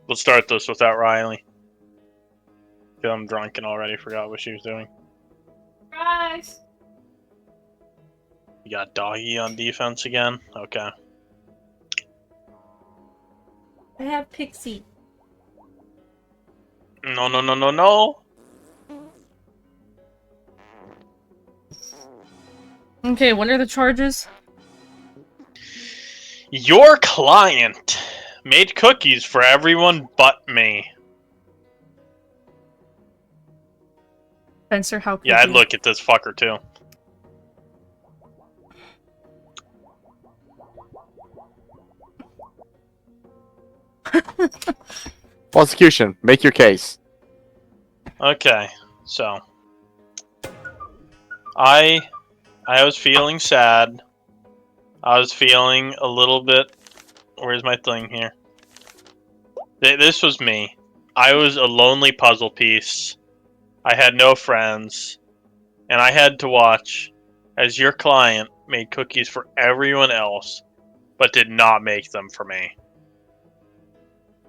Let's start this without Riley. I'm drunk and already forgot what she was doing. Surprise! You got Doggy on defense again? Okay. I have Pixie. No, no, no, no, no! Okay, what are the charges? Your client made cookies for everyone but me. Spencer, how could Yeah, I'd you? look at this fucker too. Prosecution, make your case. Okay, so I was feeling sad. I was feeling a little bit. Where's my thing here? This was me. I was a lonely puzzle piece. I had no friends, and I had to watch as your client made cookies for everyone else, but did not make them for me.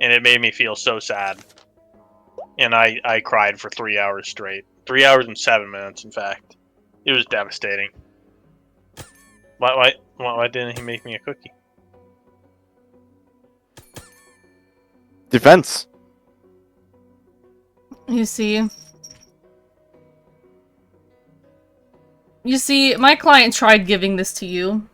And it made me feel so sad. And I cried for 3 hours straight. 3 hours and 7 minutes, in fact. It was devastating. Why didn't he make me a cookie? Defense. You see, my client tried giving this to you.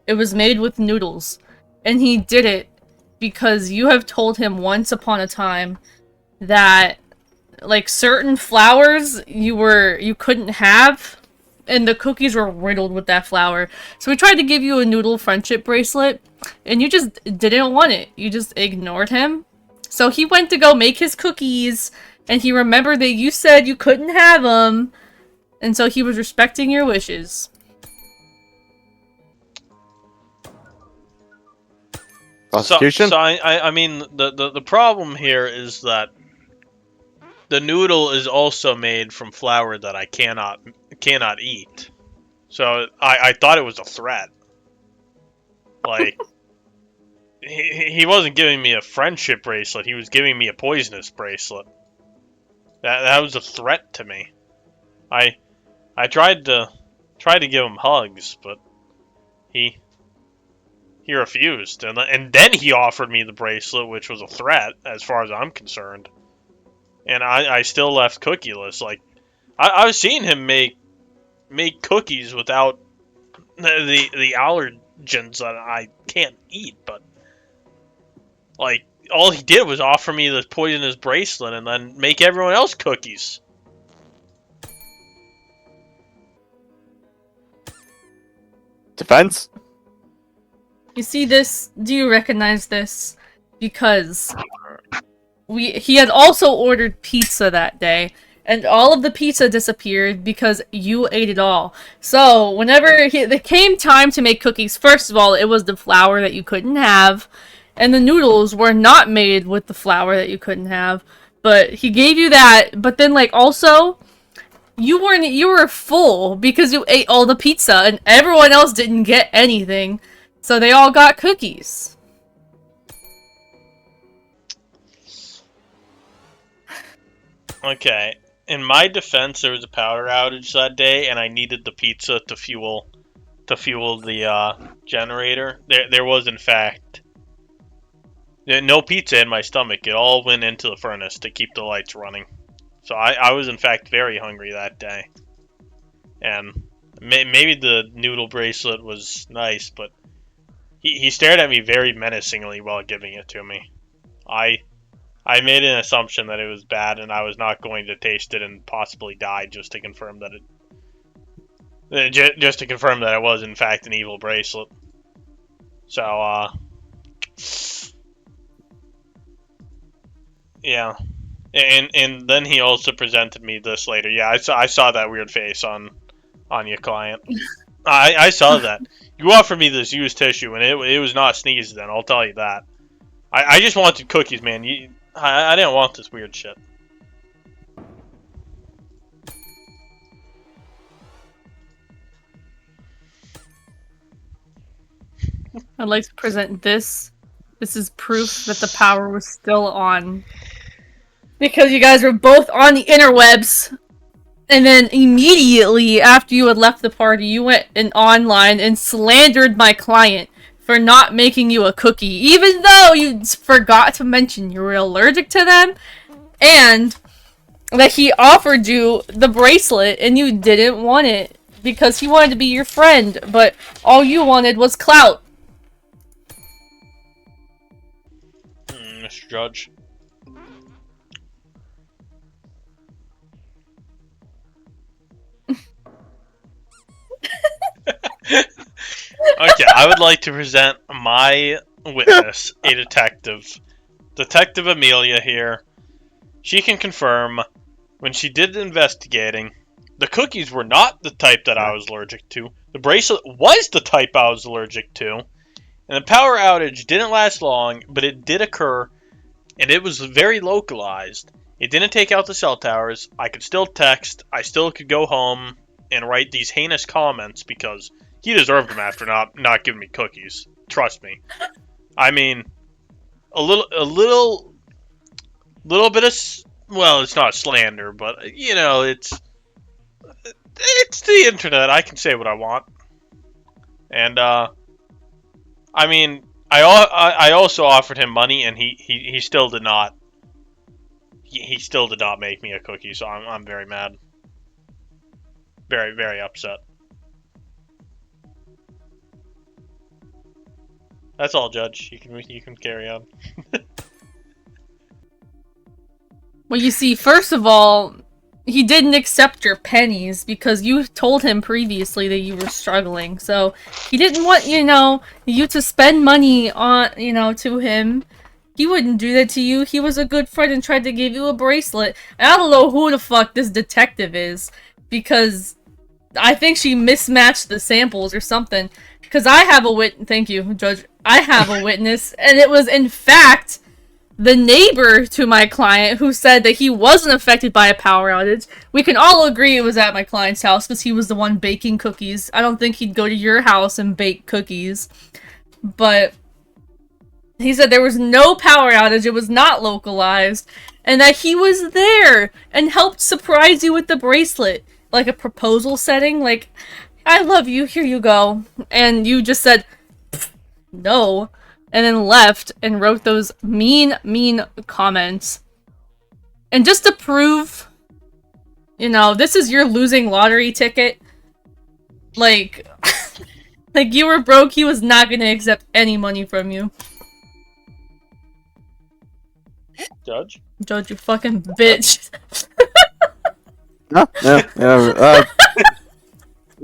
It was made with noodles. And he did it because you have told him once upon a time that, like, certain flours you couldn't have, and the cookies were riddled with that flour. So we tried to give you a noodle friendship bracelet, and you just didn't want it. You just ignored him. So he went to go make his cookies, and he remembered that you said you couldn't have them, and so he was respecting your wishes. Prosecution. So I mean the problem here is that the noodle is also made from flour that I cannot eat. So I thought it was a threat. Like he wasn't giving me a friendship bracelet, he was giving me a poisonous bracelet. That was a threat to me. I tried to give him hugs, but he refused, and then he offered me the bracelet, which was a threat as far as I'm concerned. And I still left cookieless. Like I was seeing him make cookies without the allergens that I can't eat, but like all he did was offer me this poisonous bracelet and then make everyone else cookies. Defense. You see this? Do you recognize this? Because he had also ordered pizza that day, and all of the pizza disappeared because you ate it all. So whenever it came time to make cookies, first of all, it was the flour that you couldn't have, and the noodles were not made with the flour that you couldn't have. But he gave you that, but then, like, also, you were full because you ate all the pizza, and everyone else didn't get anything. So they all got cookies. Okay. In my defense, there was a power outage that day, and I needed the pizza to fuel the generator. There was, in fact, no pizza in my stomach. It all went into the furnace to keep the lights running. So I was, in fact, very hungry that day. And maybe the noodle bracelet was nice, but he stared at me very menacingly while giving it to me. I made an assumption that it was bad, and I was not going to taste it and possibly die just to confirm that it was in fact an evil bracelet. So yeah, and then he also presented me this later. Yeah, I saw that weird face on your client. I saw that. You offered me this used tissue, and it was not sneezed then, I'll tell you that. I just wanted cookies, man. I didn't want this weird shit. I'd like to present this This is proof that the power was still on. Because you guys were both on the interwebs. And then immediately after you had left the party, you went online and slandered my client for not making you a cookie, even though you forgot to mention you were allergic to them, and that he offered you the bracelet and you didn't want it because he wanted to be your friend, but all you wanted was clout. Mr. Judge. Okay, I would like to present my witness, a detective. Detective Amelia here. She can confirm, when she did the investigating, the cookies were not the type that I was allergic to. The bracelet was the type I was allergic to. And the power outage didn't last long, but it did occur, and it was very localized. It didn't take out the cell towers. I could still text. I still could go home and write these heinous comments because he deserved them after not giving me cookies. Trust me. I mean, a little bit of, well, it's not slander, but you know, it's the internet. I can say what I want, and I mean, I also offered him money, and he still did not. He still did not make me a cookie, so I'm very mad. Very, very upset. That's all, Judge. You can carry on. Well, you see, first of all, he didn't accept your pennies because you told him previously that you were struggling. So he didn't want, you to spend money on, to him. He wouldn't do that to you. He was a good friend and tried to give you a bracelet. And I don't know who the fuck this detective is, because I think she mismatched the samples or something. Because I have a thank you, Judge. I have a witness, and it was in fact the neighbor to my client who said that he wasn't affected by a power outage. We can all agree it was at my client's house because he was the one baking cookies. I don't think he'd go to your house and bake cookies. But he said there was no power outage, it was not localized, and that he was there and helped surprise you with the bracelet. Like a proposal setting, like, I love you, here you go. And you just said, no, and then left and wrote those mean comments. And just to prove, this is your losing lottery ticket. Like, like you were broke, he was not gonna accept any money from you. Judge, you fucking bitch. No.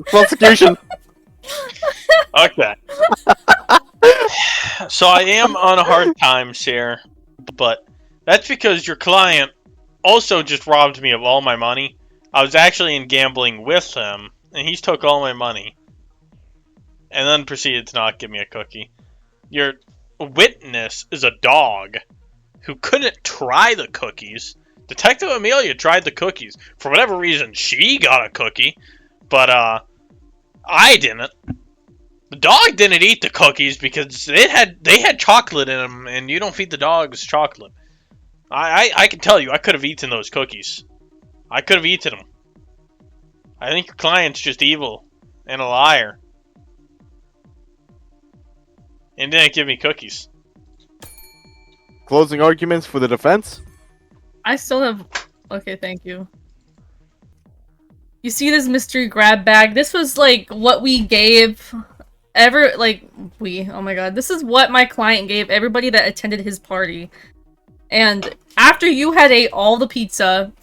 Prosecution. Okay. So I am on a hard times here, but that's because your client also just robbed me of all my money. I was actually in gambling with him, and he took all my money, and then proceeded to not give me a cookie. Your witness is a dog who couldn't try the cookies. Detective Amelia tried the cookies. For whatever reason, she got a cookie, but I didn't. The dog didn't eat the cookies because they had chocolate in them, and you don't feed the dogs chocolate. I can tell you, I could have eaten those cookies. I could have eaten them. I think your client's just evil and a liar, and didn't give me cookies. Closing arguments for the defense? I still have... Okay, thank you. You see this mystery grab bag? This was, like, what we gave... oh my god, this is what my client gave everybody that attended his party. And after you had ate all the pizza,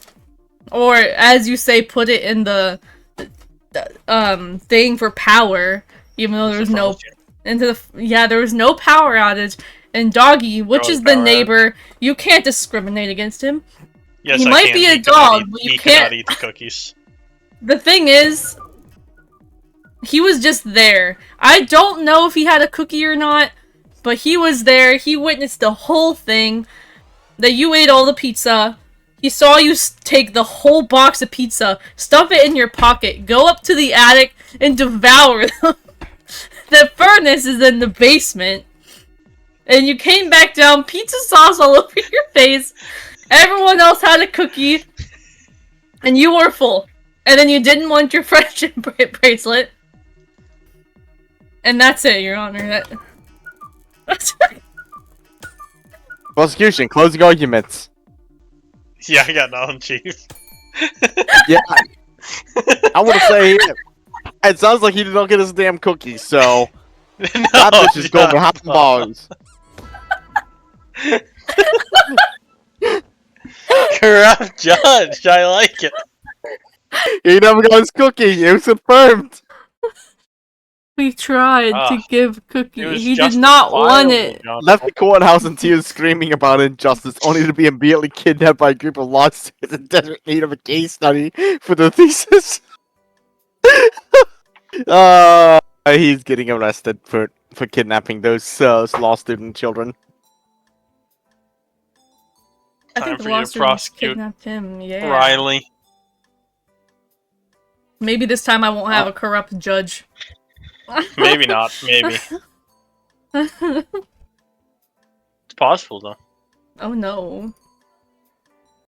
or as you say, put it in the thing for power, even though there was no... there was no power outage. And Doggy, which is the neighbor, you can't discriminate against him. Yes, he might be a dog, but you can't eat the cookies. The thing is, he was just there. I don't know if he had a cookie or not, but he was there. He witnessed the whole thing. That you ate all the pizza. He saw you take the whole box of pizza, stuff it in your pocket, go up to the attic, and devour them. The furnace is in the basement. and you came back down, pizza sauce all over your face. Everyone else had a cookie, and you were full. And then you didn't want your friendship bracelet. And that's it, Your Honor. That's Prosecution, closing arguments. Yeah, I got nothing, Chief. Yeah. I want to say it sounds like he did not get his damn cookie, so No, that bitch is going John. behind the bars. Corrupt judge. I like it. He never got his cookie. It was confirmed. We tried to Ah, give It cookie. was He did not want it. justifiable, John. Left the courthouse in tears, screaming about injustice, only to be immediately kidnapped by a group of law students in desperate need of a case study for their thesis. He's getting arrested for kidnapping those law student children. I Time think for the you law to students prosecute kidnapped him. Yeah. Riley. Maybe this time I won't have a corrupt judge. Maybe not. Maybe. It's possible, though. Oh no.